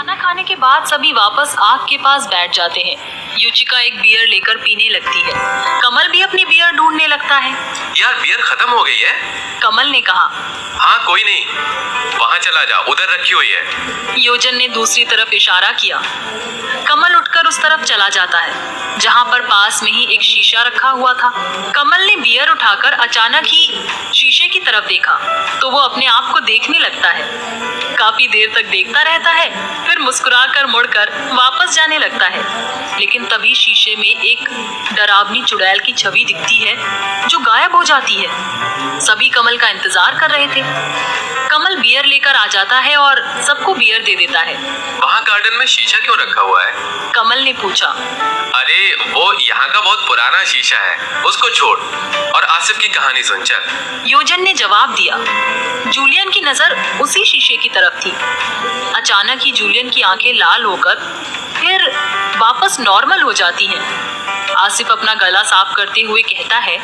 खाना खाने के बाद सभी वापस आग के पास बैठ जाते हैं। युचिका एक बियर लेकर पीने लगती है। कमल भी अपनी बियर ढूंढने लगता है। यार बियर खत्म हो गई है। कमल ने कहा। हाँ कोई नहीं, वहाँ चला जा, उधर रखी हुई है। योजन ने दूसरी तरफ इशारा किया। कमल उठकर उस तरफ चला जाता है जहाँ पर पास में ही एक शीशा रखा हुआ था। कमल ने बियर उठाकर अचानक ही शीशे की तरफ देखा तो वो अपने आप को देखने लगता है। काफी देर तक देखता रहता है, फिर मुस्कुराकर मुड़कर वापस जाने लगता है। लेकिन तभी शीशे में एक डरावनी चुड़ैल की छवि दिखती है जो गायब हो जाती है। सभी कमल का इंतजार कर रहे थे। कमल बियर लेकर आ जाता है और सबको बियर दे देता है। वहाँ गार्डन में शीशा क्यों रखा हुआ है? कमल ने पूछा। अरे वो यहाँ का बहुत पुराना शीशा है, उसको छोड़ और आसिफ की कहानी सुन चल। योजन ने जवाब दिया। जूलियन की नजर उसी शीशे की तरफ थी। अचानक ही जूलियन की आंखें लाल होकर फिर वापस नॉर्मल हो जाती हैं। आसिफ अपना गला साफ करते हुए कहता है,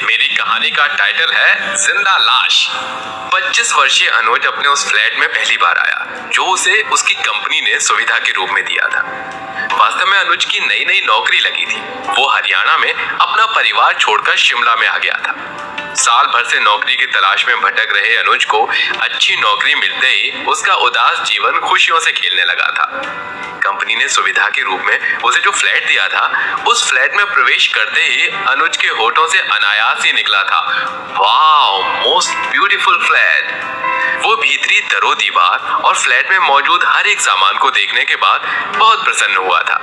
मेरी कहानी का टाइटल है जिंदा लाश। 25 वर्षीय अनुज अपने उस फ्लैट में पहली बार आया जो उसे उसकी कंपनी ने सुविधा के रूप में दिया था। वास्तव में अनुज की नई नई नौकरी लगी थी। वो हरियाणा में अपना परिवार छोड़कर शिमला में आ गया था। साल भर से नौकरी की तलाश में भटक रहे अनुज को अच्छी नौकरी मिलते ही उसका उदास जीवन खुशियों से खेलने लगा था। कंपनी ने सुविधा के रूप में उसे जो फ्लैट दिया था, उस फ्लैट में प्रवेश करते ही अनुज के होठों से अनायास ही निकला था, वाओ मोस्ट ब्यूटीफुल फ्लैट। वो भीतरी दरो दीवार और फ्लैट में मौजूद हर एक सामान को देखने के बाद बहुत प्रसन्न हुआ था।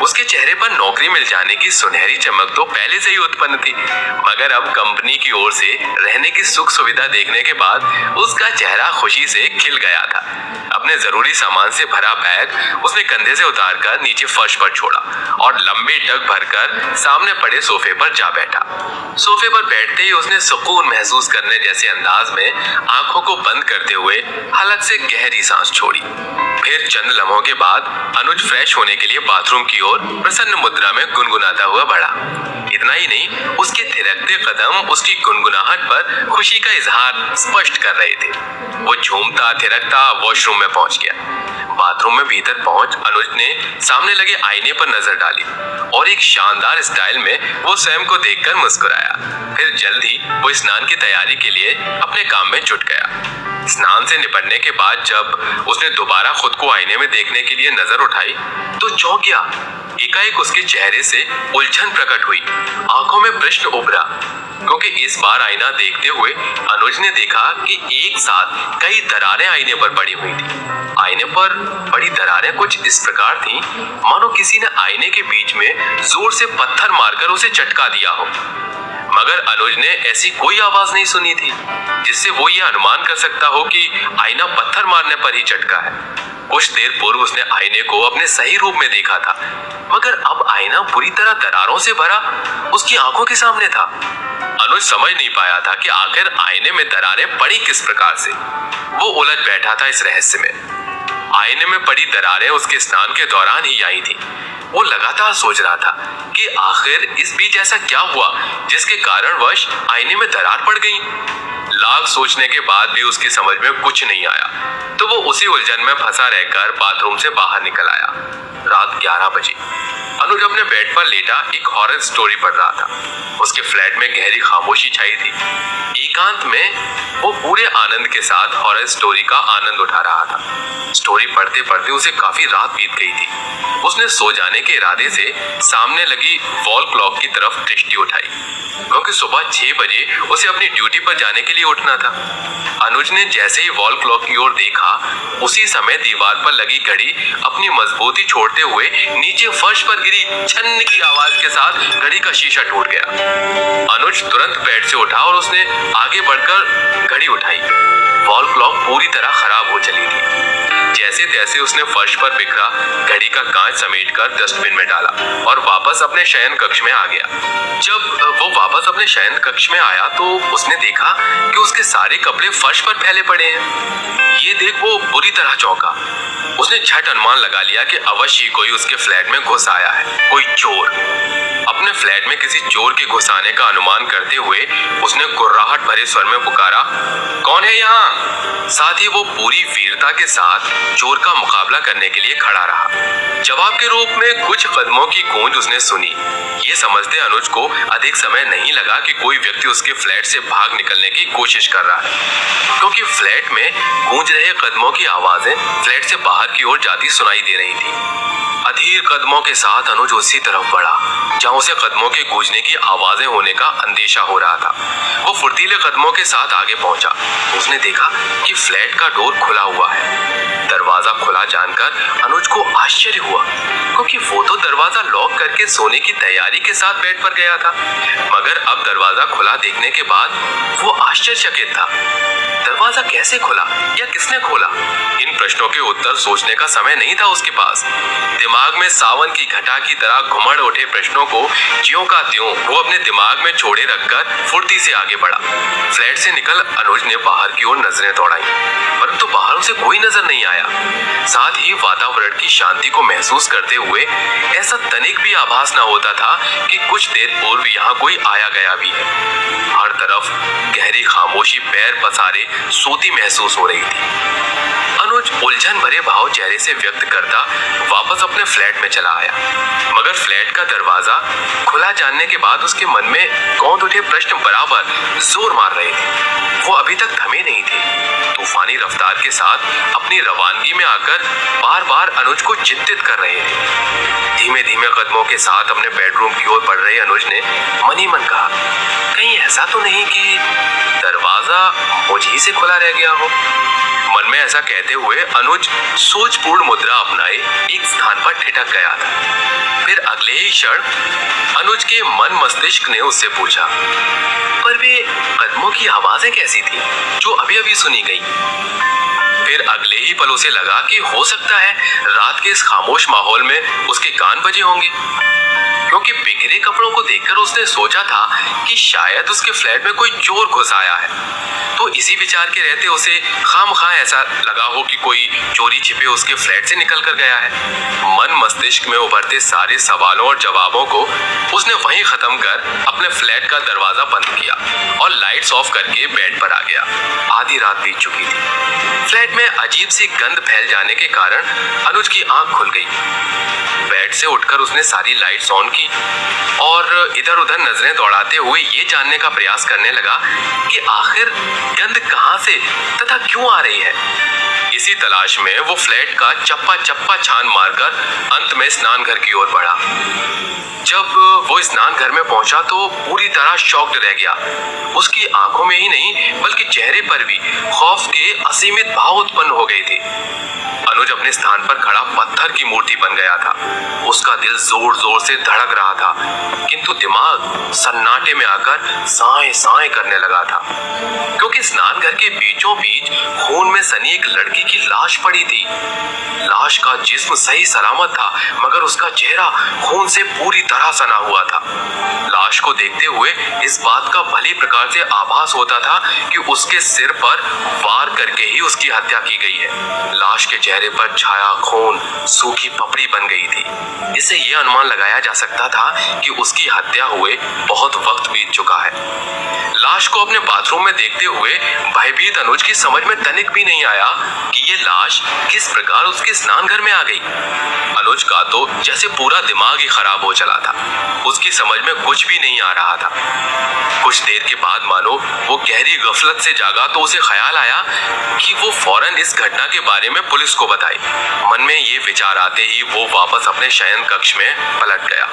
उसके चेहरे पर नौकरी मिल जाने की सुनहरी चमक तो पहले से ही उत्पन्न थी, मगर अब कंपनी की ओर से रहने की सुख सुविधा देखने के बाद उसका चेहरा खुशी से खिल गया था। अपने जरूरी सामान से भरा बैग उसने कंधे से उतारकर नीचे फर्श पर छोड़ा और लंबे टक भरकर सामने पड़े सोफे पर जा बैठा। सोफे पर बैठते ही उसने सुकून महसूस करने जैसे अंदाज में आंखों को बंद करते हुए हलक से गहरी सांस छोड़ी। फिर चंद लम्हों के बाद अनुज फ्रेश होने के लिए बाथरूम की ओर प्रसन्न मुद्रा में गुनगुनाता हुआ बढ़ा। इतना ही नहीं, उसके थिरकते कदम उसकी गुनगुनाहट पर खुशी का इजहार स्पष्ट कर रहे थे। वो झूमता थिरकता वॉशरूम में पहुंच गया। बाथरूम में भीतर पहुंच अनुज ने सामने लगे आईने पर नजर डाली और एक शानदार स्टाइल में वो स्वयं को देखकर मुस्कुराया। फिर जल्द ही वो स्नान की तैयारी के लिए अपने काम में जुट गया। स्नान से निपटने के बाद जब उसने दोबारा खुद को आईने में देखने के लिए नजर उठाई तो चौंक गया। एकाएक उसके चेहरे से उलझन प्रकट हुई, आंखों में प्रश्न उभरा, क्योंकि इस बार आईना देखते हुए अनुज ने देखा कि एक साथ कई दरारें आईने पर पड़ी हुई थी। आईने पर पड़ी दरारें कुछ इस प्रकार थीं, मानो किसी ने आईने के बीच में जोर से पत्थर मारकर उसे चटका दिया हो, मगर अनुज ने ऐसी कोई आवाज नहीं सुनी थी जिससे वो ये अनुमान कर सकता हो कि आईना पत्थर मारने पर ही चटका है। कुछ देर पूर्व उसने आईने को अपने सही रूप में देखा था, मगर अब आईना बुरी तरह दरारों से भरा उसकी आंखों के सामने था। अनुज समझ नहीं पाया था कि आखिर आईने में दरारें पड़ी किस प्रकार से। वो उलझ बैठा था इस रहस्य में। आईने में पड़ी दरारें उसके स्नान के दौरान ही आई थी। वो लगातार सोच रहा था कि आखिर इस बीच ऐसा क्या हुआ जिसके कारणवश आईने में दरार पड़ गई। लाख सोचने के बाद भी उसकी समझ में कुछ नहीं आया, तो वो उसी उलझन में फंसा रहकर बाथरूम से बाहर निकल आया। रात 11 बजे अनुज अपने बेड पर लेटा एक हॉरर स्टोरी पढ़ रहा था। उसके फ्लैट में गहरी खामोशी छाई थी। एकांत में वो पूरे आनंद के साथ हॉरर स्टोरी का आनंद उठा रहा था। स्टोरी पढ़ते पढ़ते उसे काफी रात बीत गई थी। उसने सो जाने के इरादे से सामने लगी वॉल क्लॉक की तरफ दृष्टि उठाई, क्योंकि सुबह 6 बजे उसे अपनी ड्यूटी पर जाने के लिए उठना था। अनुज ने जैसे ही वॉल क्लॉक की ओर देखा, उसी समय दीवार पर लगी घड़ी अपनी मजबूती छोड़ते हुए नीचे फर्श पर गिरी छन्न की आवाज के साथ घड़ी का शीशा टूट गया। अनुज तुरंत बेड से उठा और उसने आगे बढ़कर घड़ी उठाई। वॉल क्लॉक पूरी तरह खराब हो चली थी। जैसे तैसे उसने फर्श पर बिखरा घड़ी का कांच समेटकर डस्टबिन में डाला और वापस अपने शयन कक्ष में आ गया। जब वो वापस अपने शयन कक्ष में आया तो उसने देखा कि उसके सारे कपड़े फर्श पर फैले पड़े हैं। ये देख वो बुरी तरह चौंका। उसने झट अनुमान लगा लिया कि अवश्य कोई उसके फ्लैट में घुस आया है। कोई चोर। अपने फ्लैट में किसी चोर के घुस आने का अनुमान करते हुए उसने गुर्राहट भरे स्वर में पुकारा, कौन है यहाँ? साथ ही वो पूरी वीरता के साथ चोर का मुकाबला करने के लिए खड़ा रहा। जवाब के रूप में कुछ कदमों की गूंज उसने सुनी। ये समझते अनुज को अधिक समय नहीं लगा कि कोई व्यक्ति उसके फ्लैट से भाग निकलने की कोशिश कर रहा है, क्योंकि फ्लैट में गूंज रहे कदमों की आवाजें फ्लैट से बाहर की ओर जाती सुनाई दे रही थी। अधीर कदमों के साथ अनुज उसी तरफ बढ़ा जहां उसे कदमों के गूंजने की आवाजें होने का अंदेशा हो रहा था। वो फुर्तीले कदमों के साथ आगे पहुंचा। उसने देखा कि फ्लैट का डोर खुला हुआ है। दरवाजा खुला जानकर अनुज को आश्चर्य हुआ, क्योंकि वो तो दरवाजा लॉक करके सोने की तैयारी के साथ बेड पर गया था। मगर अब दरवाजा खुला देखने के बाद वो आश्चर्यचकित था। दरवाजा कैसे खुला या किसने खोला? इन प्रश्नों के उत्तर सोचने का समय नहीं था उसके पास। दिमाग में सावन की घटा की तरह घुमड़ उठे प्रश्नों को ज्यों का त्यों वो अपने दिमाग में छोड़े रखकर फुर्ती से आगे बढ़ा। फ्लैट से निकल अनुज ने बाहर की ओर नजरें दौड़ाई, परंतु बाहर उसे कोई नजर नहीं आया। साथ ही वातावरण की शांति को महसूस करते हुए ऐसा तनिक भी आभास न होता था कि कुछ देर पूर्व यहाँ कोई आया गया भी है। हर तरफ गहरी खामोशी पैर पसारे सोती महसूस हो रही थी। अनुज उलझन भरे भाव चेहरे से व्यक्त करता वापस अपने फ्लैट में चला आया, मगर फ्लैट का दरवाजा खुला जानने के बाद उसके मन में कौंध उठे प्रश्न बराबर जोर मार रहे थे। वो अभी तक थमे नहीं थे, तूफानी रफ्तार के साथ अपनी रवानगी में आकर बार बार अनुज को चिंतित कर रहे थे। धीमे धीमे कदमों के साथ अपने बेडरूम की ओर बढ़ रहे अनुज ने मन ही मन कहा, कहीं ऐसा तो नहीं कि दरवाजा मुझ ही से खुला रह गया हो। मन में ऐसा कहते हुए अनुज सोचपूर्ण मुद्रा अपनाए एक स्थान पर ठिठक गया था। फिर अगले ही क्षण अनुज के मन मस्तिष्क ने उससे पूछा, पर वे कदमों की आवाजें कैसी थी जो अभी अभी सुनी गई? फिर अगले ही पल उसे लगा कि हो सकता है रात के इस खामोश माहौल में उसके कान बजे होंगे, क्योंकि बिखरे कपड़ों को देखकर उसने सोचा था कि शायद उसके फ्लैट में कोई चोर घुस आया है। तो इसी विचार के रहते उसे खामखा ऐसा लगा हो कि कोई चोरी छिपे उसके फ्लैट से निकल कर गया है। मन मस्तिष्क में उभरते सारे सवालों और जवाबों को उसने वहीं खत्म कर अपने फ्लैट का दरवाजा बंद किया और लाइट्स ऑफ करके बेड पर आ गया। आधी रात बीत चुकी थी। फ्लैट में अजीब सी गंध फैल जाने के कारण अनुज की आंख खुल गई। बेड से उठकर उसने सारी लाइट्स ऑन की और इधर उधर नजरें दौड़ाते हुए ये जानने का प्रयास करने लगा कि आखिर गंध कहां से तथा क्यों आ रही है। इसी तलाश में वो फ्लैट का चप्पा चप्पा छान मारकर अंत में स्नान घर की ओर बढ़ा। जब वो स्नान घर में पहुंचा तो पूरी तरह शॉक्ड रह गया। उसकी आंखों में ही नहीं बल्कि चेहरे पर भी खौफ के असीमित भाव उत्पन्न हो गए थे। अनुज अपने स्थान पर खड़ा पत्थर की मूर्ति बन गया था। उसका दिल जोर जोर से धड़क रहा था, किंतु दिमाग सन्नाटे में आकर साए साए करने लगा था, क्योंकि स्नान घर के बीचों बीच खून में सनी एक लड़की की लाश पड़ी थी। लाश का जिस्म सही सलामत था, मगर उसका चेहरा खून से पूरी तरह सना हुआ था। लाश को देखते हुए इस बात का भली प्रकार से आभास होता था कि उसके सिर पर वार करके ही उसकी हत्या की गई है। लाश के चेहरे पर छाया खून सूखी पपड़ी बन गई थी। इससे यह अनुमान लगाया जा सकता था कि उसकी हत्या हुए बहुत वक्त बीत चुका है। लाश को अपने बाथरूम में देखते हुए भयभीत अनुज की समझ में तनिक भी नहीं आया कि ये लाश किस प्रकार उसके स्नान घर में आ गई। अनुज का तो जैसे पूरा दिमाग ही खराब हो चला था। उसकी समझ में कुछ भी नहीं आ रहा था। कुछ देर के बाद मानो वो गहरी गफलत से जागा तो उसे ख्याल आया कि वो फौरन इस घटना के बारे में पुलिस को बताए। मन में ये विचार आते ही वो वापस अपने शयन कक्ष में पलट गया।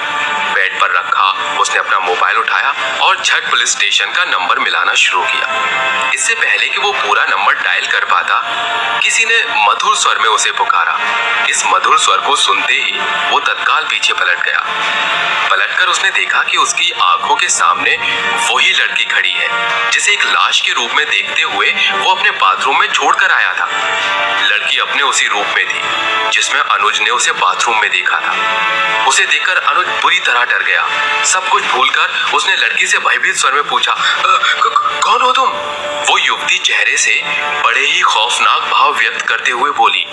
बेड पर रखा उसने अपना मोबाइल उठाया और झट पुलिस स्टेशन का नंबर मिलाना शुरू किया। इससे पहले कि वो पूरा नंबर डायल कर पाता, किसी ने मधुर स्वर में उसे पुकारा। इस मधुर स्वर को सुनते ही वो तत्काल पीछे पलट गया। पलटकर उसने देखा कि उसकी आंखों के सामने वही लड़की खड़ी है जिसे एक लाश के रूप में देखते हुए वो अपने बाथरूम में छोड़कर आया था। लड़की अपने उसी रूप में थी जिसमें जिसमें अनुज ने उसे बाथरूम में देखा था। उसे देखकर अनुज बुरी तरह डर गया। सब कुछ भूलकर उसने लड़की से भयभीत स्वर में पूछा, कौन हो तुम? वो युवती चेहरे से बड़े ही खौफनाक भाव व्यक्त करते हुए बोली,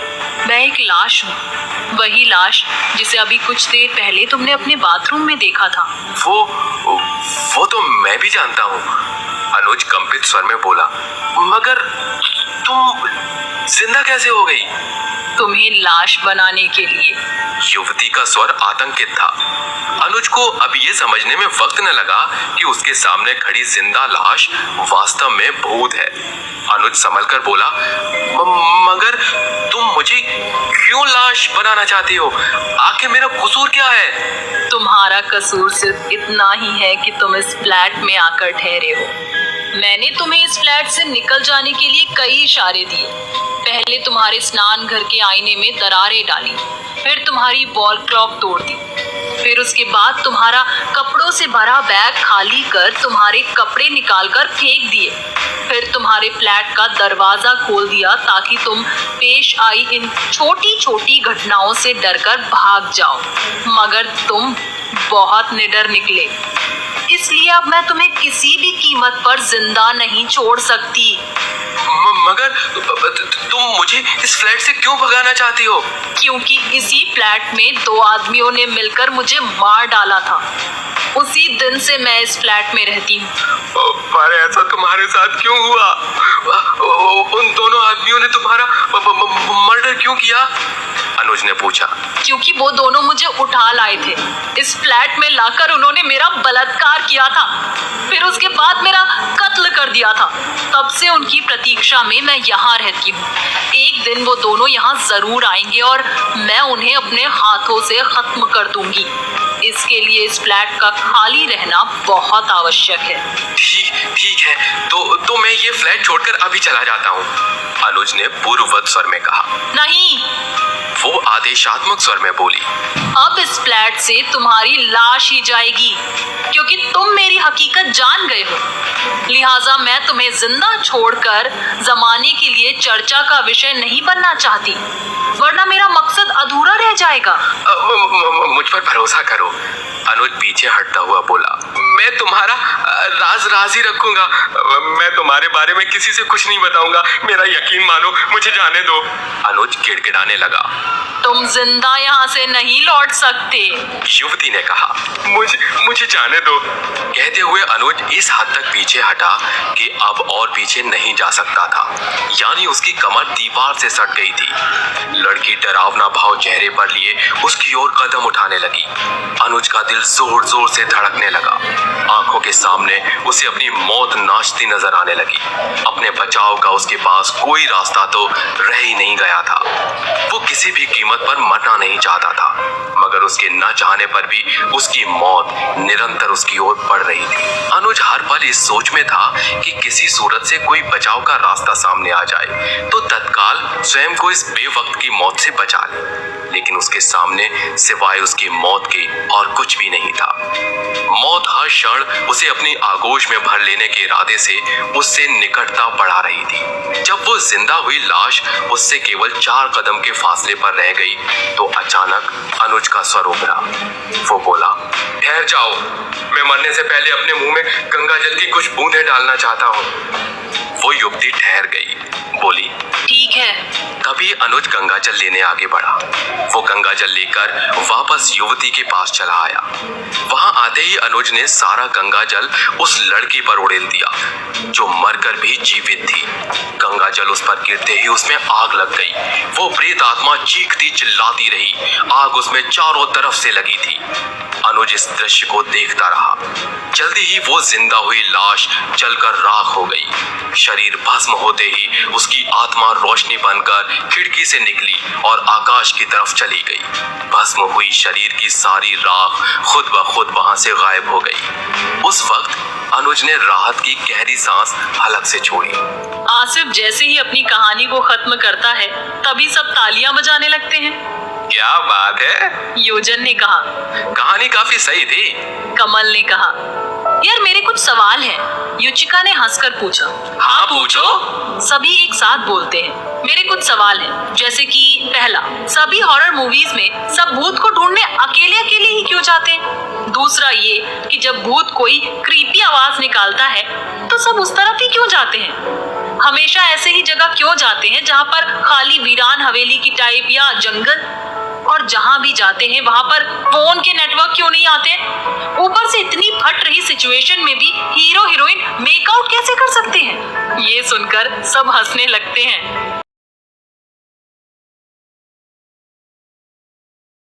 मैं एक लाश हूँ, वही लाश जिसे अभी कुछ देर पहले तुमने अपने बाथरूम में देखा था। वो तो मैं भी जानता हूँ, अनुज कंपित स्वर में बोला, मगर तुम जिंदा कैसे हो गई? तुम्हें लाश बनाने के लिए। युवती का स्वर आतंकित था। अनुज को अब ये समझने में वक्त न लगा कि उसके सामने खड़ी जिंदा लाश वास्तव में भूत है। अनुज संभल कर बोला, मगर तुम मुझे क्यों लाश बनाना चाहती हो? आखिर मेरा कसूर क्या है? तुम्हारा कसूर सिर्फ इतना ही है कि तुम इस फ्लैट में आकर ठहरे हो। मैंने तुम्हें इस फ्लैट से निकल जाने के लिए कई इशारे दिए। पहले तुम्हारे स्नान घर के आईने में दरारें डाली, फिर तुम्हारी वॉल क्लॉक तोड़ दी, फिर उसके बाद तुम्हारा कपड़ों से भरा बैग खाली कर तुम्हारे कपड़े निकालकर फेंक दिए, फिर तुम्हारे फ्लैट का दरवाजा खोल दिया ताकि तुम पेश आई इन छोटी छोटी घटनाओं से डरकर भाग जाओ। मगर तुम बहुत निडर निकले, इसलिए अब मैं तुम्हें किसी भी कीमत पर जिंदा नहीं छोड़ सकती। मगर तुम मुझे इस फ्लैट से क्यों भगाना चाहती हो? क्योंकि इसी फ्लैट में 2 आदमियों ने मिलकर मुझे मार डाला था। उसी दिन से मैं इस फ्लैट में रहती हूँ। पर ऐसा तुम्हारे साथ क्यों हुआ? उन दोनों आदमियों ने तुम्हारा मर्डर क्यों किया? अनुज ने पूछा। क्योंकि वो दोनों मुझे उठा लाए थे। इस फ्लैट में लाकर उन्होंने मेरा बलात्कार किया था, फिर उसके बाद मेरा कत्ल कर दिया था। तब से उनकी प्रतीक्षा में मैं यहाँ रहती हूँ। एक दिन वो दोनों यहाँ जरूर आएंगे और मैं उन्हें अपने हाथों से खत्म कर दूंगी। इसके लिए इस फ्लैट का खाली रहना बहुत आवश्यक है। ठीक है, तो मैं ये फ्लैट छोड़कर अभी चला जाता हूँ, अनुज ने पूर्ववत स्वर में कहा। नहीं, वो आदेशात्मक स्वर में बोली। अब इस फ्लैट से तुम्हारी लाश ही जाएगी, क्योंकि तुम मेरी हकीकत जान गए हो। लिहाजा मैं तुम्हें जिंदा छोड़कर जमाने के लिए चर्चा का विषय नहीं बनना चाहती, वरना मेरा मकसद अधूरा रह जाएगा। मुझ पर भरोसा करो, अनुज पीछे हटता हुआ बोला। मैं तुम्हारा राज ही रखूंगा। मैं तुम्हारे बारे में किसी से कुछ नहीं बताऊंगा। मेरा यकीन मानो, मुझे जाने दो। अनुज गिड़गिड़ाने लगा। तुम जिंदा यहाँ से नहीं लौट सकते, युवती ने कहा। मुझे जाने दो। कहते हुए अनुज इस हद तक पीछे हटा कि अब और पीछे नहीं जा सकता था, यानी उसकी कमर दीवार से सट गई थी। लड़की डरावना भाव चेहरे पर लिए उसकी ओर कदम उठाने लगी। अनुज का दिल जोर जोर से धड़कने लगा। आंखों के सामने उसे अपनी मौत नाचती नजर आने लगी। अपने बचाव का उसके पास कोई रास्ता तो रह ही नहीं गया था। वो किसी भी कीमत पर मरना नहीं चाहता था, मगर उसके न चाहने पर भी उसकी मौत निरंतर उसकी ओर बढ़ रही थी। अनुज हर पल इस सोच में था कि किसी सूरत से कोई बचाव का रास्ता सामने आ जाए तो तत्काल स्वयं को इस बेवक्त की मौत से बचा ले, लेकिन उसके सामने सिवाय उसकी मौत के और कुछ भी नहीं था। मौत हर क्षण उसे अपनी आगोश में भर लेने के इरादे से उससे निकटता बढ़ा रही थी। जब वो जिंदा हुई लाश उससे केवल 4 कदम के फासले पर रह गई तो अचानक अनुज का स्वर उभरा। वो बोला, ठहर जाओ, मैं मरने से पहले अपने मुंह में गंगा जल की कुछ बूंदें डालना चाहता हूँ। वो युवती ठहर गई, बोली, ठीक है। तभी अनुज गंगा जल लेने आगे बढ़ा। वो गंगा जल लेकर वापस युवती के पास चला आया। वहां आते ही अनुज ने सारा गंगा जल उस लड़की पर उड़ेल दिया जो मरकर भी जीवित थी। गंगा जल उस पर गिरते ही उसमें आग लग गई। वो प्रेत आत्मा चीखती चिल्लाती रही। आग उसमें चारों तरफ से लगी थी। अनुज इस दृश्य को देखता रहा। जल्दी ही वो जिंदा हुई लाश जलकर राख हो गई। शरीर भस्म होते ही उसकी आत्मा रोशनी बनकर खिड़की से निकली और आकाश की तरफ चली गई। भस्म हुई शरीर की सारी राख खुद ब खुद वहां से गायब हो गई। उस वक्त अनुज ने राहत की गहरी सांस हलक से छोड़ी। आसिफ जैसे ही अपनी कहानी को खत्म करता है तभी सब तालियां बजाने लगते हैं। क्या क्या बात है। योजन ने कहा। कहानी काफी सही थी। कमल ने कहा। यार मेरे कुछ सवाल हैं, युचिका ने हंसकर पूछा। हाँ पूछो। सभी एक साथ बोलते हैं। मेरे कुछ सवाल हैं, जैसे कि पहला, सभी हॉरर मूवीज में सब भूत को ढूंढने अकेले अकेले ही क्यों जाते हैं? दूसरा ये कि जब भूत कोई क्रीपी आवाज निकालता है तो सब उस तरफ ही क्यों जाते हैं? हमेशा ऐसे ही जगह क्यों जाते हैं जहाँ पर खाली वीरान हवेली की टाइप या जंगल? और जहां भी जाते हैं वहां पर फोन के नेटवर्क क्यों नहीं आते? ऊपर से इतनी फट रही सिचुएशन में भी हीरो हीरोइन मेकआउट कैसे कर सकते हैं? ये सुनकर सब हंसने लगते हैं।